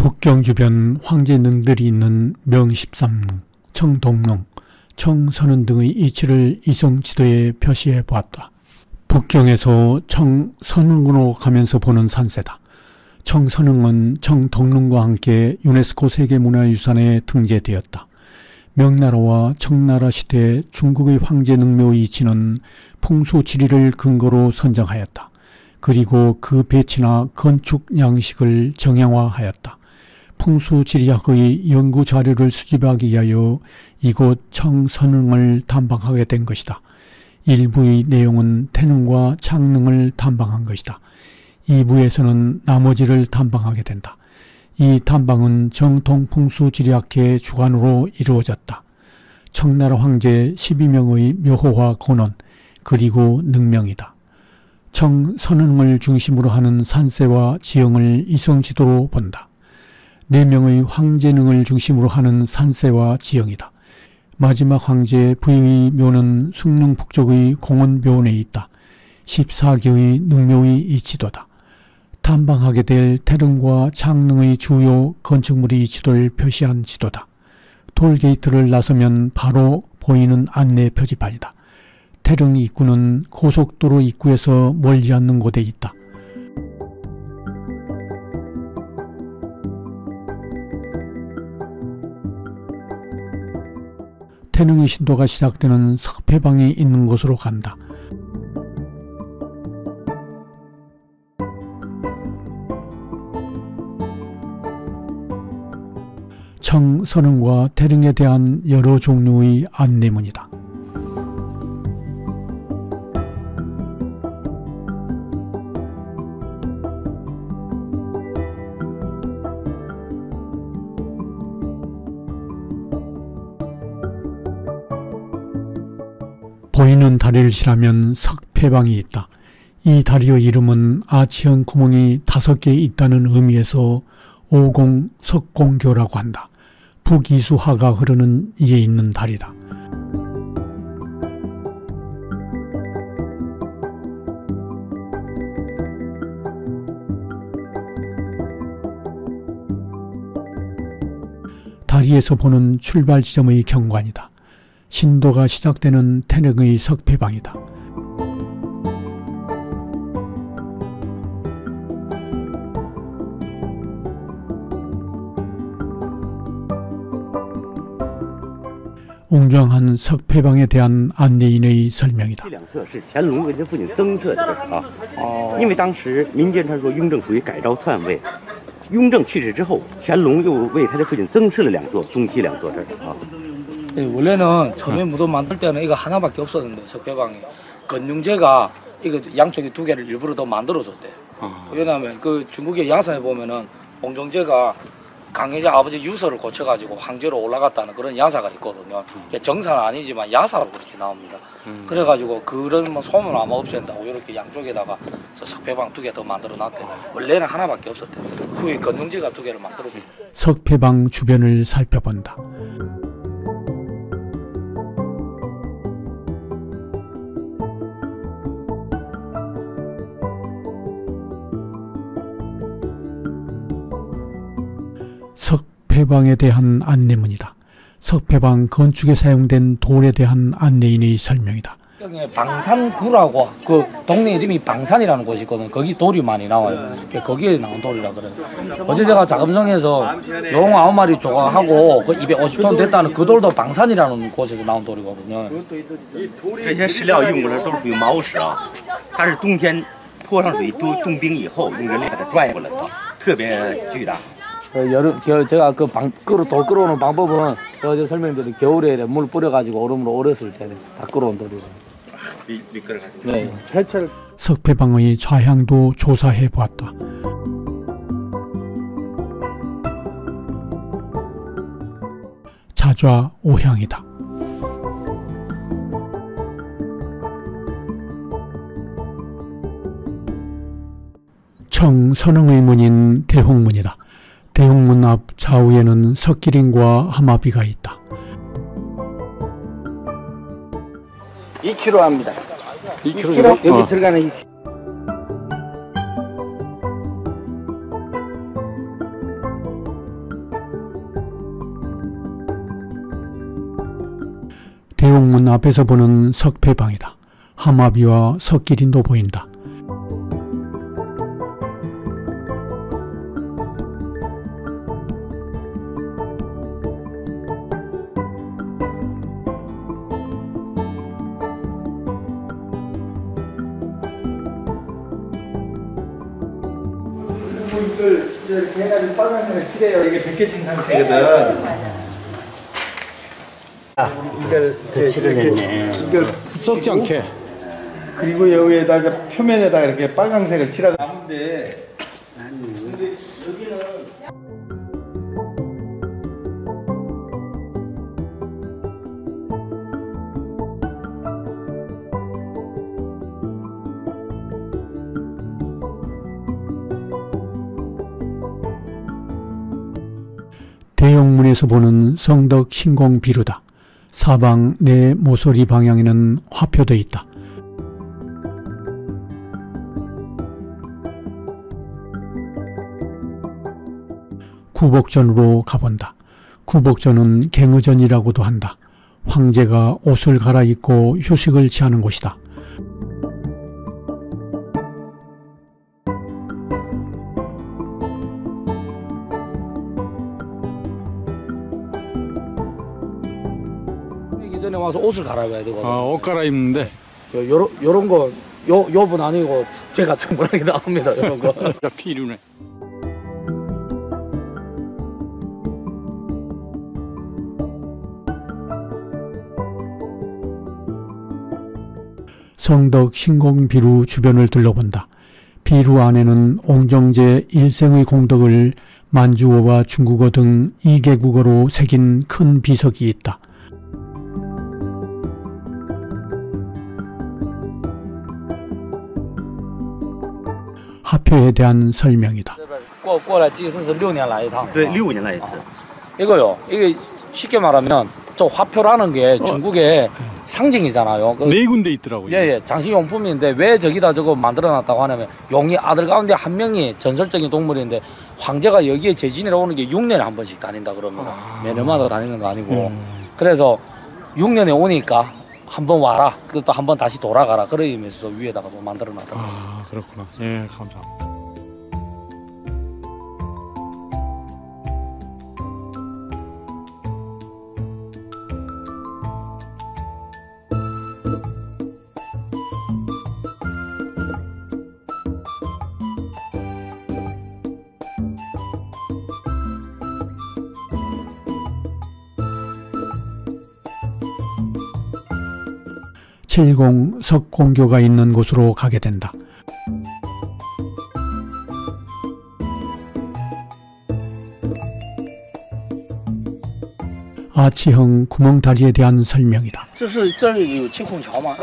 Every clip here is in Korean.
북경 주변 황제능들이 있는 명13릉, 청동릉, 청선은 등의 이치를 이성 지도에 표시해 보았다. 북경에서 청선릉으로 가면서 보는 산세다. 청선릉은 청동릉과 함께 유네스코 세계문화유산에 등재되었다. 명나라와 청나라 시대 중국의 황제능묘의 이치는 풍수지리를 근거로 선정하였다. 그리고 그 배치나 건축 양식을 정형화하였다. 풍수지리학의 연구 자료를 수집하기 위하여 이곳 청선릉을 탐방하게 된 것이다. 일부의 내용은 태릉과 창릉을 탐방한 것이다. 2부에서는 나머지를 탐방하게 된다. 이 탐방은 정통풍수지리학회 주관으로 이루어졌다. 청나라 황제 12명의 묘호와 권원, 그리고 능명이다. 청선릉을 중심으로 하는 산세와 지형을 이성지도로 본다. 4명의 황제능을 중심으로 하는 산세와 지형이다. 마지막 황제 부의 묘는 숭릉 북쪽의 공원묘원에 있다. 14기의 능묘의 이치도다. 탐방하게 될 태릉과 창릉의 주요 건축물의 지도를 표시한 지도다. 톨게이트를 나서면 바로 보이는 안내 표지판이다. 태릉 입구는 고속도로 입구에서 멀지 않는 곳에 있다. 태릉의 신도가 시작되는 석패방이 있는 곳으로 간다. 청선릉과 태릉에 대한 여러 종류의 안내문이다. 보이는 다리를 실하면 석패방이 있다. 이 다리의 이름은 아치형 구멍이 5개 있다는 의미에서 오공석공교라고 한다. 북이수하가 흐르는 이에 있는 다리다. 다리에서 보는 출발 지점의 경관이다. 신도가 시작되는 태릉의 석패방이다. 웅장한 석패방에 대한 안내인의 설명이다. 这两侧是乾隆为他父亲增设的啊。因为当时民间传说雍正属于改朝篡位，雍正去世之后，乾隆又为他的父亲增设了2座，东西2座这儿啊。 네, 원래는 처음에 무덤 만들 때는 이거 하나밖에 없었는데 석패방이 건영제가 이거 양쪽에 2개를 일부러 더 만들어줬대요. 왜냐하면 그 중국의 야사에 보면은 봉정제가 강혜자 아버지 유서를 고쳐가지고 황제로 올라갔다는 그런 야사가 있거든요. 정사는 아니지만 야사로 그렇게 나옵니다. 그래가지고 그런 뭐 소문 아마 없앤다고 이렇게 양쪽에다가 석패방 2개 더 만들어놨대요. 원래는 하나밖에 없었대요. 후에 건영제가 2개를 만들어줬대요. 석패방 주변을 살펴본다. 석패방에 대한 안내문이다. 석패방 건축에 사용된 돌에 대한 안내인의 설명이다. 방산구라고 그 동네 이름이 방산이라는 곳이 있거든. 거기 돌이 많이 나와요. 거기에 나온 돌이라 그래. 어제 제가 자금성에서 용 9마리 조각하고 그 250톤 됐다는 그 돌도 방산이라는 곳에서 나온 돌이거든요. 这些石料用过来都是属于毛石啊，它是冬天泼上水冻冰以后，用人力把它拽过来的，特别巨大。 여름, 겨울 제가 그 돌 끌어오는 방법은 어제 설명드린 겨울에 물 뿌려가지고 얼음으로 얼었을 때 다 끌어온 돌이에요. 미끌어가지고. 네. 석패방의 좌향도 조사해 보았다. 자좌오향이다. 청선릉의 문인 대홍문이다. 대홍문 앞 좌우에는 석기린과 하마비가 있다. 2km 합니다. 2km 여기 들어가는 2km. 대용문 앞에서 보는 석패방이다. 하마비와 석기린도 보인다. 이걸 이렇게 해가지고 빨간색을 칠해요. 이게 벗겨진 상태거든. 이걸 칠을 했네. 이걸 썩지 않게. 그리고 여기에다가 표면에다가 이렇게 빨간색을 칠하고 나무인데. 근데 여기는 대용문에서 보는 성덕 신공 비루다. 사방 내 모서리 방향에는 화표도 있다. 구복전으로 가본다. 구복전은 갱의전이라고도 한다. 황제가 옷을 갈아입고 휴식을 취하는 곳이다. 전에 와서 옷을 갈아입어야 되거든. 옷 갈아입는데 요런 거 요분 아니고 제가 충분하게 나옵니다. 요런 거. 필요네. 성덕 신공 비루 주변을 둘러본다. 비루 안에는 옹정제 일생의 공덕을 만주어와 중국어 등 2개국어로 새긴 큰 비석이 있다. 화표에 대한 설명이다. 过来祭祀是6年来一趟。对，65年来一次。 이거요. 이게 쉽게 말하면 저 화표라는 게 중국의 상징이잖아요. 네 군데 있더라고요. 예, 장식용품인데 왜 저기다 저거 만들어놨다고 하냐면 용이 아들 가운데 한 명이 전설적인 동물인데 황제가 여기에 제진이라 오는 게 6년에 한 번씩 다닌다 그러면 매년마다 다니는 거 아니고 그래서 6년에 오니까 한번 와라. 그또 한 번 다시 돌아가라. 그런 의미에서 위에다가 또 만들어놨다. 아, 그렇구나. 예, 감사합니다. 칠공 석공교가 있는 곳으로 가게 된다. 아치형 구멍다리에 대한 설명이다. 这里有气孔桥吗？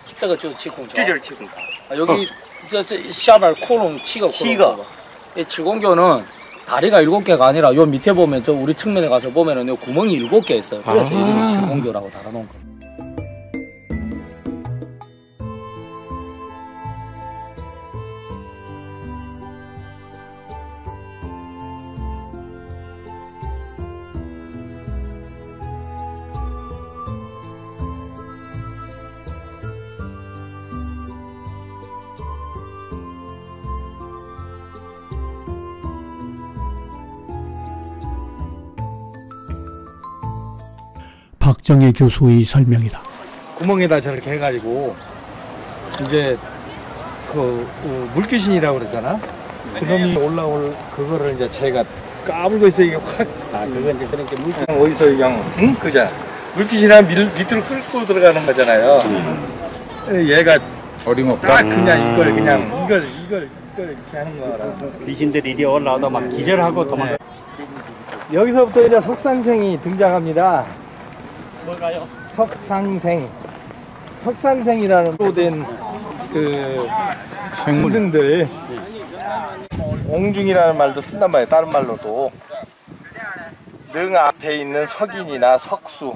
这个就是气孔桥。这就是气孔桥。 여기这下边窟窿 7가. 7가. 이 칠공교는 다리가 7개가 아니라 요 밑에 보면 저 우리 측면에 가서 보면은 요 구멍이 7개 있어요. 그래서 이름이 칠공교라고 달아놓은 겁니다. 박정혜 교수의 설명이다. 구멍에다 저렇게 해가지고 이제 그 물귀신이라고 그러잖아. 그놈이 올라올 그거를 이제 제가 까불고 있어 이게 확. 아 그건 이제 그렇게 물귀신 어디서 그냥 응 그잖아. 물귀신이랑 밑으로 끌고 들어가는 거잖아요. 얘가 어림없다. 딱 그냥 이걸 그냥 이걸 이렇게 하는 거라. 귀신들이 이리 올라오다 막 기절하고 도망가. 네. 여기서부터 이제 석상생이 등장합니다. 뭘까요? 석상생. 석상생이라는 된 그 짐승들. 옹중이라는 말도 쓴단 말이에요. 다른 말로도. 능 앞에 있는 석인이나 석수,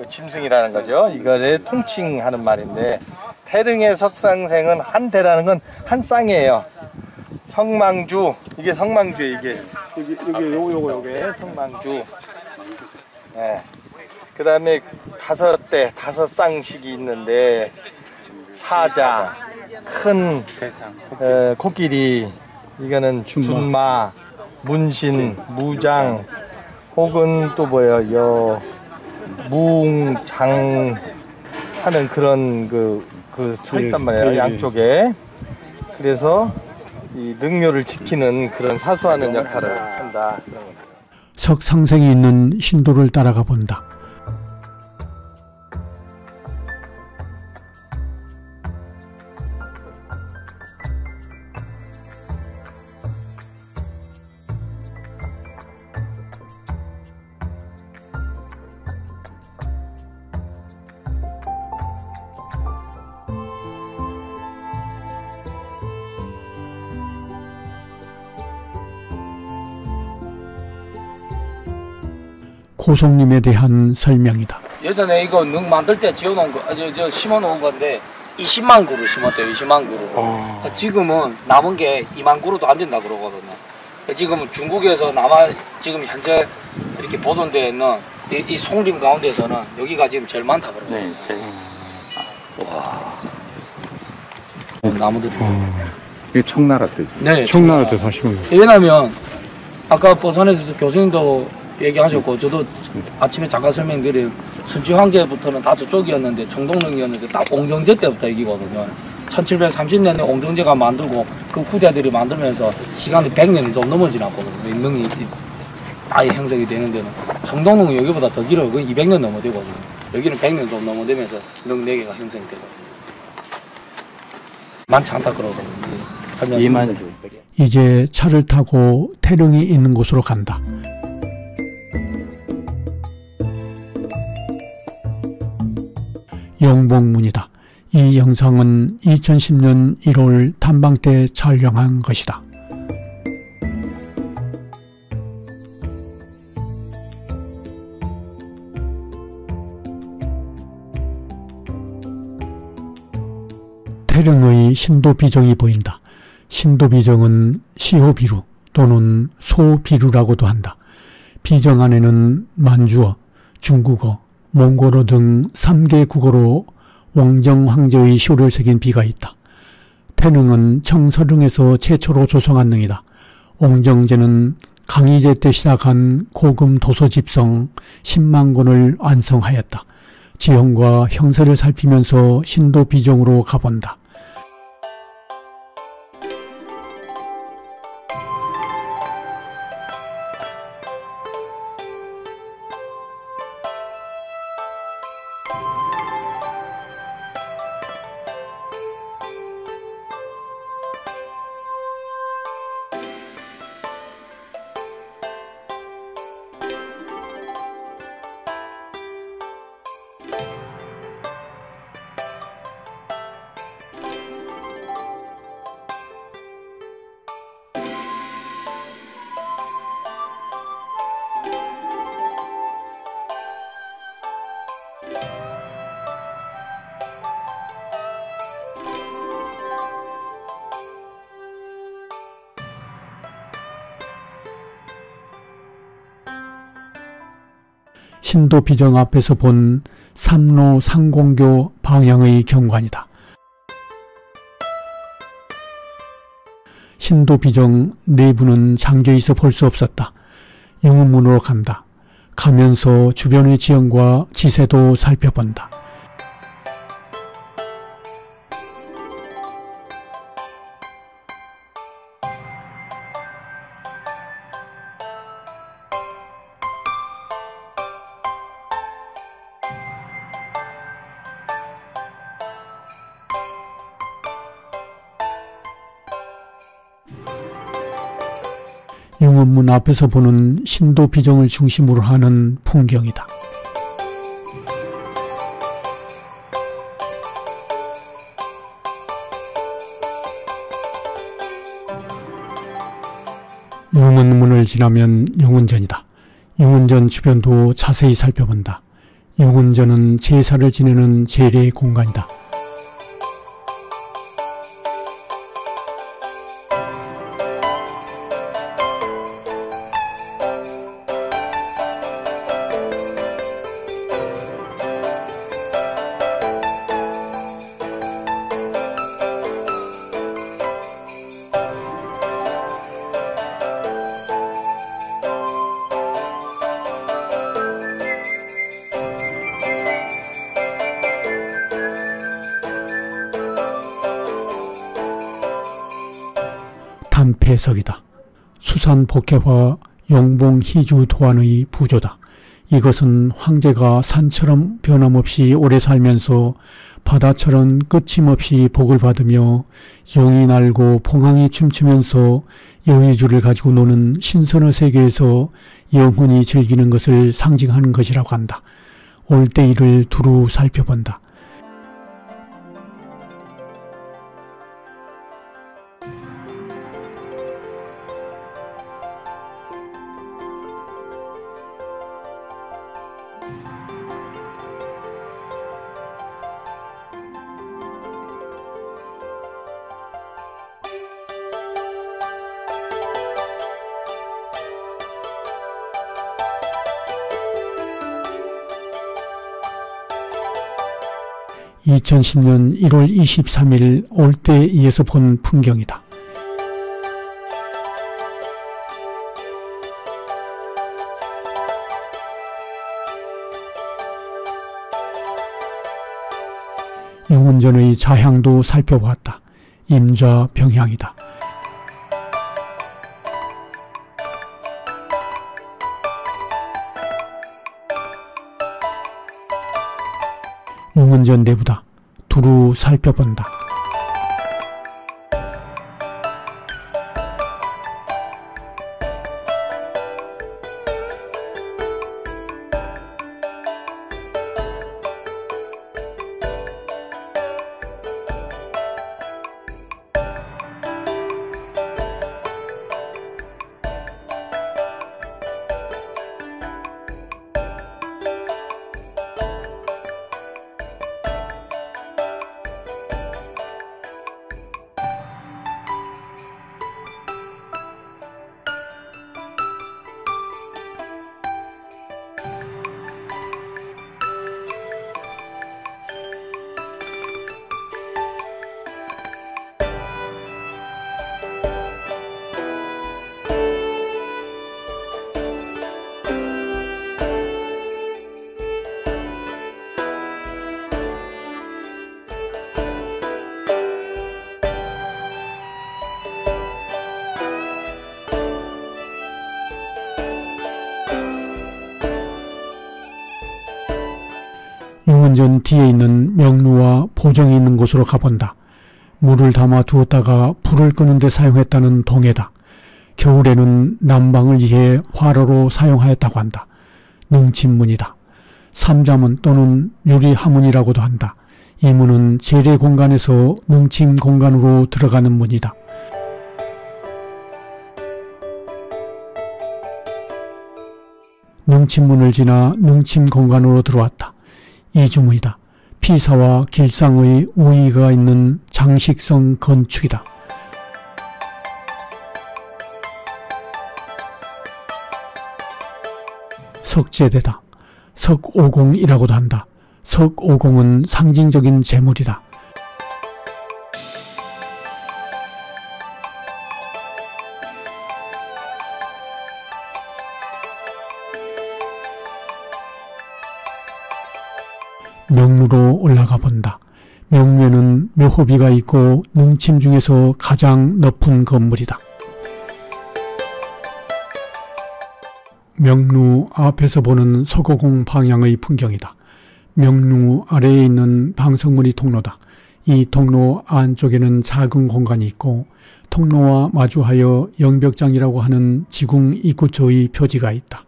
짐승이라는 거죠. 이거를 통칭하는 말인데 태릉의 석상생은 한 대라는 건 한 쌍이에요. 성망주, 이게 성망주 이게 요게 성망주. 예. 그 다음에 5대, 5쌍씩이 있는데 사자, 큰 코끼리, 이거는 준마, 문신, 무장, 혹은 또 뭐예요, 뭉장 하는 그런 서 있단 말이에요, 양쪽에. 그래서 이 능묘를 지키는 그런 사수하는 역할을 한다. 석상생이 있는 신도를 따라가 본다. 고성님에 대한 설명이다. 예전에 이거 능 만들 때 지어놓은 거, 심어놓은 건데 20만 그루 심었대요. 20만 그루로. 지금은 남은 게 2만 그루도 안 된다 그러거든요. 지금 중국에서 지금 현재 이렇게 보존되어 있는 이 송림 가운데서는 여기가 지금 제일 많다 그러거든요. 와. 나무들이. 이게 청나라 때지. 네. 청나라 때 사시는 거예요. 왜냐면 아까 부산에서도 교수님도 얘기하셨고 저도 아침에 잠깐 설명드린 순치 황제부터는 다 저쪽이었는데 정동릉이었는데 딱 옹정제 때부터 얘기거든요. 1730년에 옹정제가 만들고 그 후대들이 만들면서 시간이 100년이 좀 넘어 지났거든요. 능이 아예 형성이 되는 데는 정동릉은 여기보다 더 길어요. 그건 200년 넘어 되거든요. 여기는 100년 좀 넘어 되면서 능 4개가 형성이 되거든요. 많지 않다 그러거든요. 2만. 이제 차를 타고 태릉이 있는 곳으로 간다. 영봉문이다. 이 영상은 2010년 1월 탐방 때 촬영한 것이다. 태릉의 신도비정이 보인다. 신도비정은 시호비루 또는 소비루라고도 한다. 비정 안에는 만주어, 중국어, 몽골어 등 3개 국어로 왕정 황제의 시호를 새긴 비가 있다. 태릉은 청서릉에서 최초로 조성한 능이다. 옹정제는 강희제 때 시작한 고금 도서 집성 10만 권을 완성하였다. 지형과 형세를 살피면서 신도비정으로 가본다. 신도비정 앞에서 본 삼로 상공교 방향의 경관이다. 신도비정 내부는 잠겨 있어 볼 수 없었다. 영문문으로 간다. 가면서 주변의 지형과 지세도 살펴본다. 영원문 앞에서 보는 신도비정을 중심으로 하는 풍경이다. 용원문을 지나면 용원전이다. 용원전 주변도 자세히 살펴본다. 용원전은 제사를 지내는 제례의 공간이다. 관폐석이다. 수산 복회화 용봉 희주 도안의 부조다. 이것은 황제가 산처럼 변함없이 오래 살면서 바다처럼 끊임없이 복을 받으며 용이 날고 봉황이 춤추면서 여의주를 가지고 노는 신선의 세계에서 영원히 즐기는 것을 상징하는 것이라고 한다. 올 때일을 두루 살펴본다. (2010년 1월 23일) 올대이에서 본 풍경이다. 융운전의 자향도 살펴보았다. 임좌병향이다. 융운전 내부다. 두루 살펴본다. 융운전 뒤에 있는 명루와 보정이 있는 곳으로 가본다. 물을 담아 두었다가 불을 끄는 데 사용했다는 동해다. 겨울에는 난방을 위해 화로로 사용하였다고 한다. 능침문이다. 삼자문 또는 유리하문이라고도 한다. 이 문은 재래 공간에서 능침 공간으로 들어가는 문이다. 능침문을 지나 능침 공간으로 들어왔다. 이주문이다. 피사와 길상의 우의가 있는 장식성 건축이다. 석재대다. 석오공이라고도 한다. 석오공은 상징적인 재물이다. 명루로 올라가 본다. 명루에는 묘호비가 있고 능침 중에서 가장 높은 건물이다. 명루 앞에서 보는 서고공 방향의 풍경이다. 명루 아래에 있는 방석문이 통로다. 이 통로 안쪽에는 작은 공간이 있고 통로와 마주하여 영벽장이라고 하는 지궁 입구처의 표지가 있다.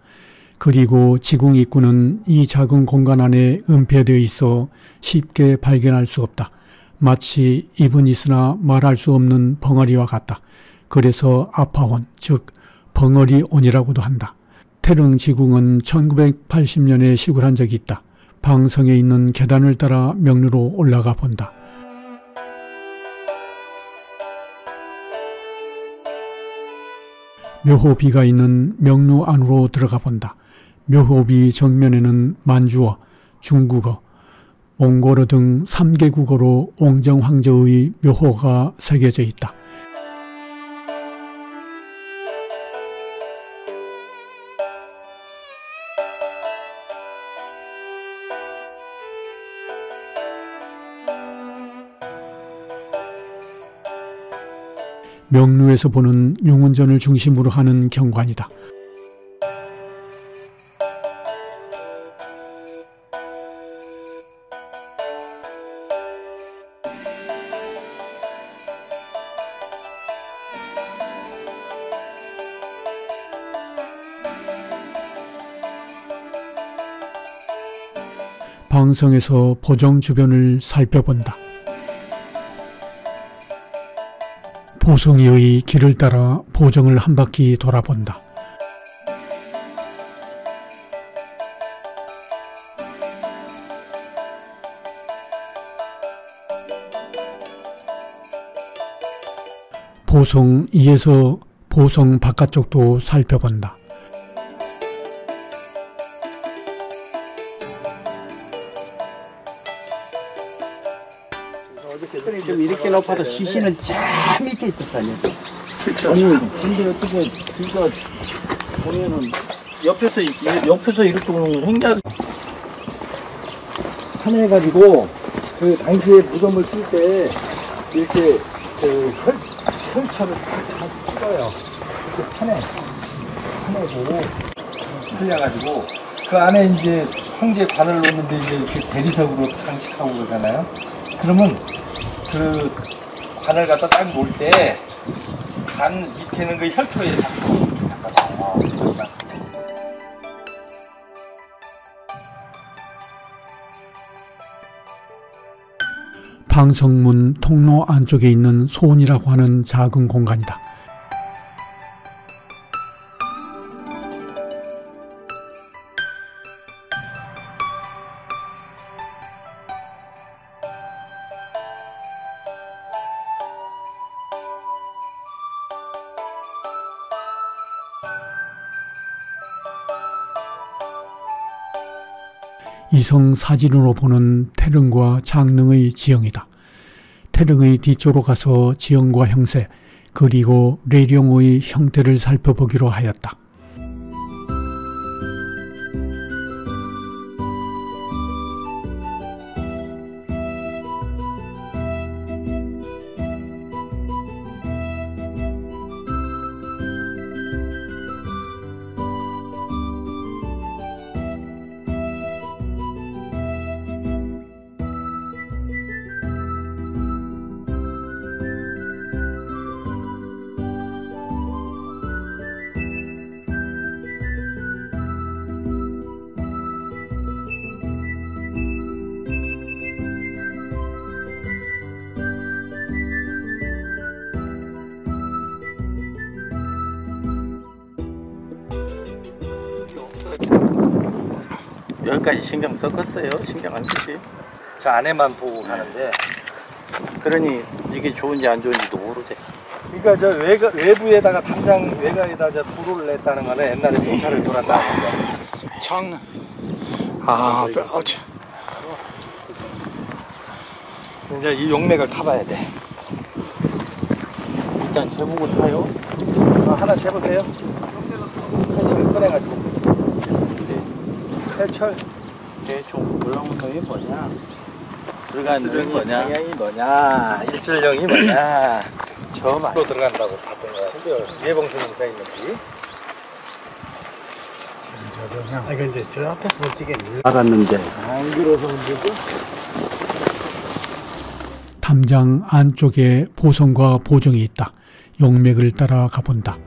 그리고 지궁 입구는 이 작은 공간 안에 은폐되어 있어 쉽게 발견할 수 없다. 마치 입은 있으나 말할 수 없는 벙어리와 같다. 그래서 아파온, 즉 벙어리온이라고도 한다. 태릉 지궁은 1980년에 시굴한 적이 있다. 방성에 있는 계단을 따라 명루로 올라가 본다. 묘호비가 있는 명루 안으로 들어가 본다. 묘호비 정면에는 만주어, 중국어, 몽골어 등 3개 국어로 옹정황제의 묘호가 새겨져 있다. 명루에서 보는 용운전을 중심으로 하는 경관이다. 방성에서 보정 주변을 살펴본다. 보성이의 길을 따라 보정을 한 바퀴 돌아본다. 보성 2에서 보성 바깥쪽도 살펴본다. 좀 이렇게 높아도 시신은 저 밑에 있을 거 아니에요? 그렇죠. 아니, 근데 어떻게, 그러니까, 보면은, 옆에서 이렇게 보면 행자, 파내가지고 그 당시에 무덤을 칠 때 이렇게 그 혈차를 다 찍어요. 이렇게 파내고 흘려가지고 그 안에 이제 황제 관을 놓는데 이제 이렇게 대리석으로 장식하고 그러잖아요. 그러면 그 관을 갖다 딱 놓을 때 관 밑에는 그 혈토에 잡고 방성문 통로 안쪽에 있는 소원이라고 하는 작은 공간이다. 이성 사진으로 보는 태릉과 장릉의 지형이다. 태릉의 뒤쪽으로 가서 지형과 형세 그리고 레룡의 형태를 살펴보기로 하였다. 여기까지 신경 썼겠어요? 신경 안 쓰지? 저 안에만 보고 가는데 그러니 이게 좋은지 안 좋은지도 모르지. 그러니까 저 외부에다가 담장 외곽에다 저 도로를 냈다는 거는 옛날에 도차를 돌았다는 거죠. 창. 아, 참. 이제 이 용맥을 타봐야 돼. 일단 제목을 타요. 하나 재보세요. 혈철 꺼내가지고. 혈철. 대충 물렁성이 뭐냐? 들어간 일출령이 뭐냐? 방향이 뭐냐? 일출령이 뭐냐? 저 말. 또 들어간다고 봤던 거야. 예봉선 행사 있는지. 아, 이거 이제 저 앞에서 못 찍겠네. 알았는데 안 들어서 문제죠? 담장 안쪽에 보성과 보정이 있다. 용맥을 따라 가본다.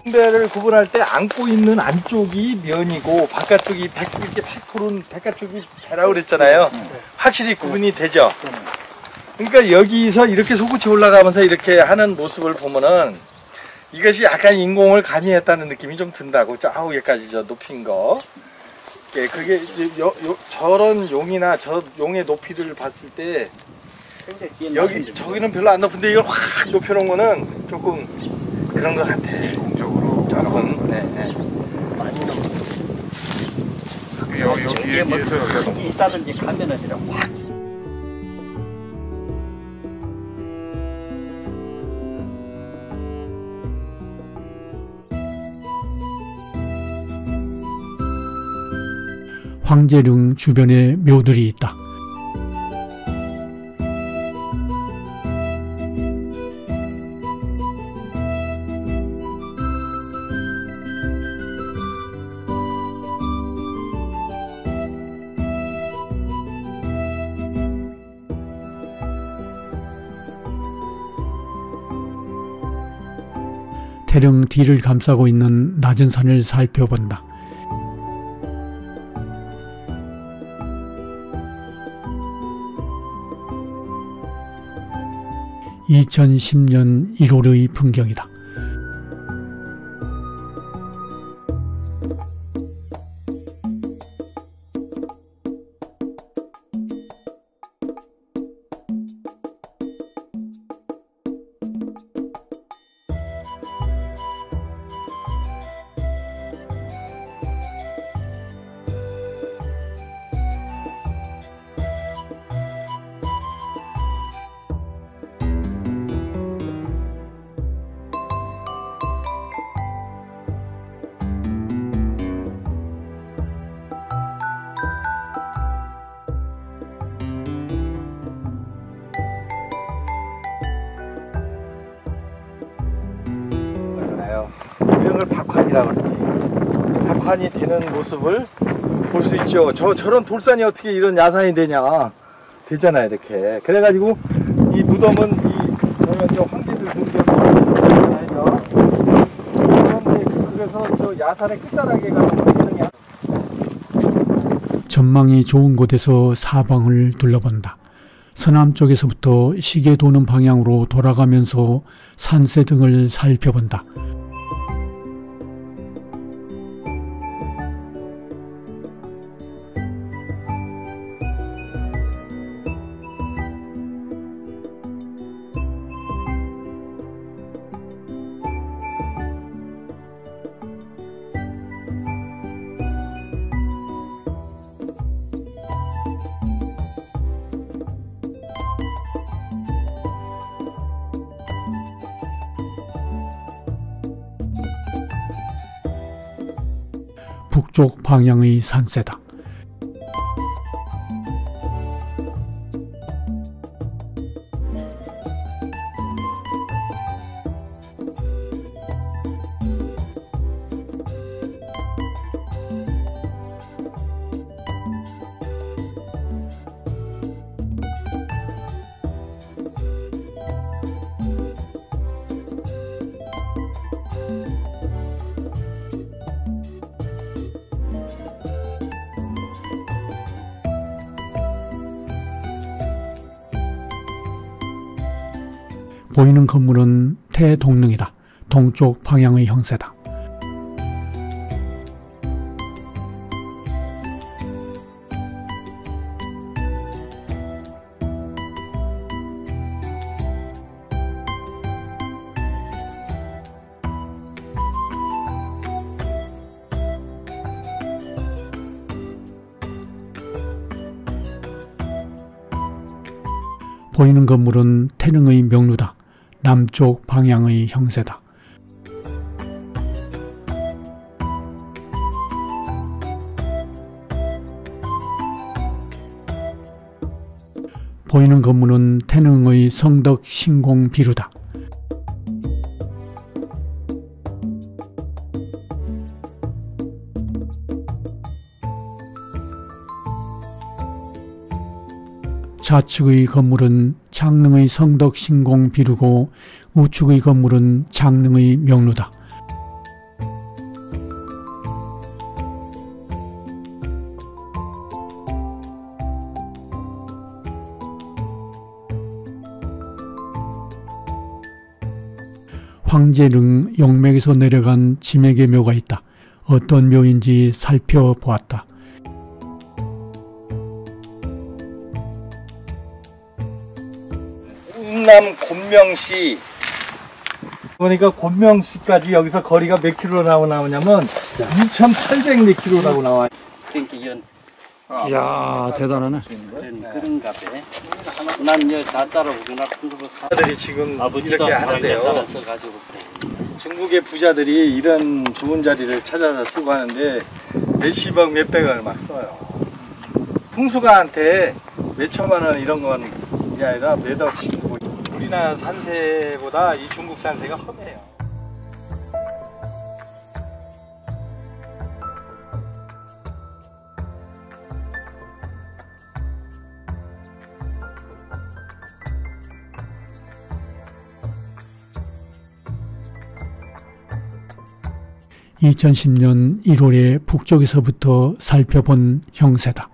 배를 구분할 때 안고 있는 안쪽이 면이고 바깥쪽이 이렇게 8%는 바깥쪽이 배라고 그랬잖아요. 확실히 구분이 되죠. 그러니까 여기서 이렇게 솟구쳐 올라가면서 이렇게 하는 모습을 보면은 이것이 약간 인공을 가미했다는 느낌이 좀 든다고. 좌우에까지 저 높인 거. 예, 그게 저런 용이나 저 용의 높이를 봤을 때 여기 저기는 별로 안 높은데 이걸 확 높여놓은 거는 조금 그런 것 같아. 조금. 네. 많이 넘어. 여기에 비해서 여기 있다든지 가면은 그냥 확. 황제릉 주변에 묘들이 있다. 태릉 뒤를 감싸고 있는 낮은 산을 살펴본다. (2010년 1월의) 풍경이다. 이런 걸 박환이라고 그러지. 박환이 되는 모습을 볼 수 있죠. 저런 돌산이 어떻게 이런 야산이 되냐. 되잖아요, 이렇게. 그래가지고 이 무덤은 저희 황제들 등기하고 그래서 저 야산의 끝자락에 가면 전망이 좋은 곳에서 사방을 둘러본다. 서남쪽에서부터 시계 도는 방향으로 돌아가면서 산세 등을 살펴본다. 북쪽 방향의 산세다. 보이는 건물은 태동릉이다. 동쪽 방향의 형세다. 보이는 건물은 태릉의 명루다. 남쪽 방향의 형세다. 보이는 건물은 태릉의 성덕 신공 비루다. 좌측의 건물은 창릉의 성덕 신공 비루고 우측의 건물은 창릉의 명루다. 황제릉 용맥에서 내려간 지맥의 묘가 있다. 어떤 묘인지 살펴보았다. 충남 곤명시. 그러니까 곤명시까지 여기서 거리가 몇 킬로라고 나오냐면 2,800 몇 킬로라고 나와요. 이야, 대단하네. 그런가 봐. 난 자자로 우리나 부자들이 지금 아버지도 이렇게 하는데요. 써가지고 그래. 중국의 부자들이 이런 좋은 자리를 찾아서 쓰고 하는데 몇십억 몇백억을 막 써요. 풍수가한테 몇 천만 원 이런 건 게 아니라 몇 억씩 주고, 우리나라 산세보다 이 중국 산세가 험해요. (2010년 1월에) 북쪽에서부터 살펴본 형세다.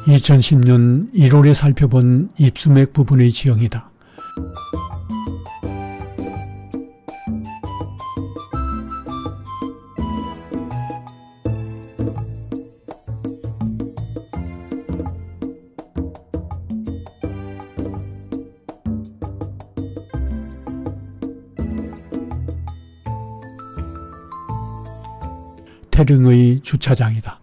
(2010년 1월에) 살펴본 입수맥 부분의 지형이다. 태릉의 주차장이다.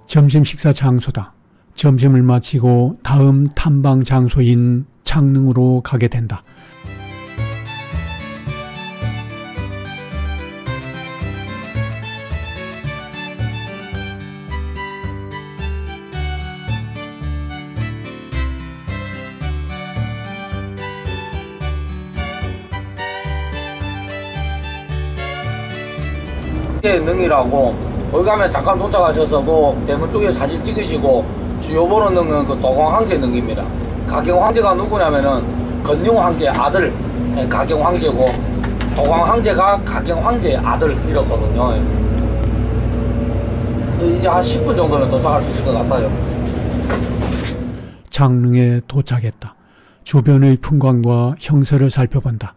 점심 식사 장소다. 점심을 마치고 다음 탐방 장소인 창릉으로 가게 된다. 능이라고 거기 가면 잠깐 도착하셔서 그 대문 쪽에 사진 찍으시고 주요 보는 능은 그 도광 황제 능입니다. 가경 황제가 누구냐면은 건용 황제 아들 가경 황제고, 도광 황제가 가경 황제의 아들 이렇거든요. 이제 한 10분 정도면 도착할 수 있을 것 같아요. 창릉에 도착했다. 주변의 풍광과 형세를 살펴본다.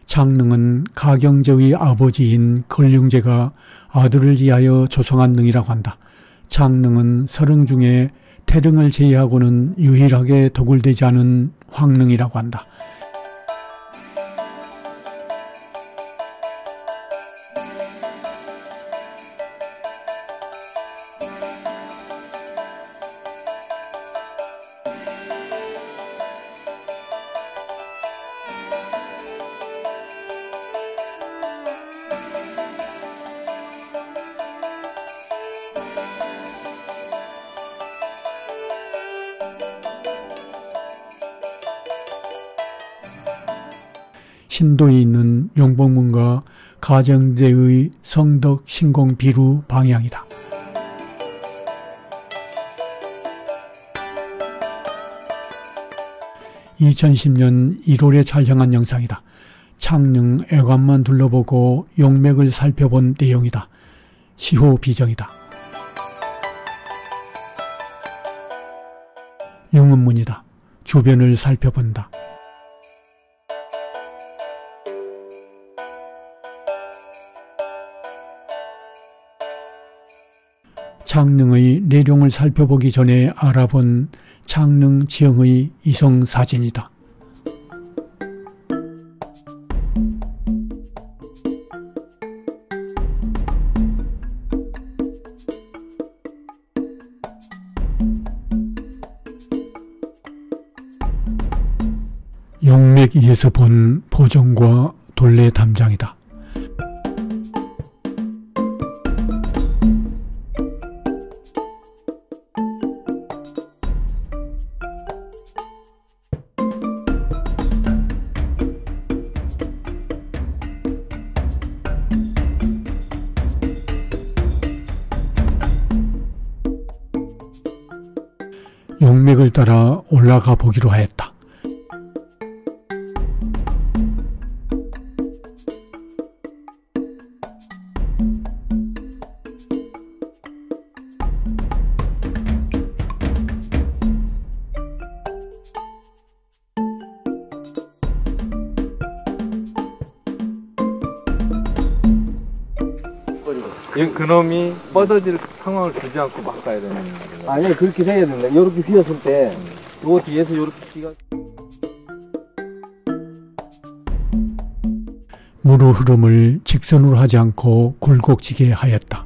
창릉은 가경제의 아버지인 걸륭제가 아들을 위하여 조성한 능이라고 한다. 창릉은 서릉 중에 태릉을 제외하고는 유일하게 도굴되지 않은 황릉이라고 한다. 신도에 있는 용복문과 가정대의 성덕 신공 비루 방향이다. (2010년 1월에) 촬영한 영상이다. 창릉 애관만 둘러보고 용맥을 살펴본 내용이다. 시호 비정이다. 용은문이다. 주변을 살펴본다. 창릉의 내룡을 살펴보기 전에 알아본 창릉 지형의 이성사진이다. 용맥 위에서 본 보정과 돌레 담장이다. 용맥을 따라 올라가 보기로 하였다. 그놈이 뻗어질 상황을 주지 않고 막 가야 되는 거예요. 아니 그렇게 돼야 된다. 이렇게 휘었을 때 요 뒤에서 이렇게 기가 물의 흐름을 직선으로 하지 않고 굴곡지게 하였다.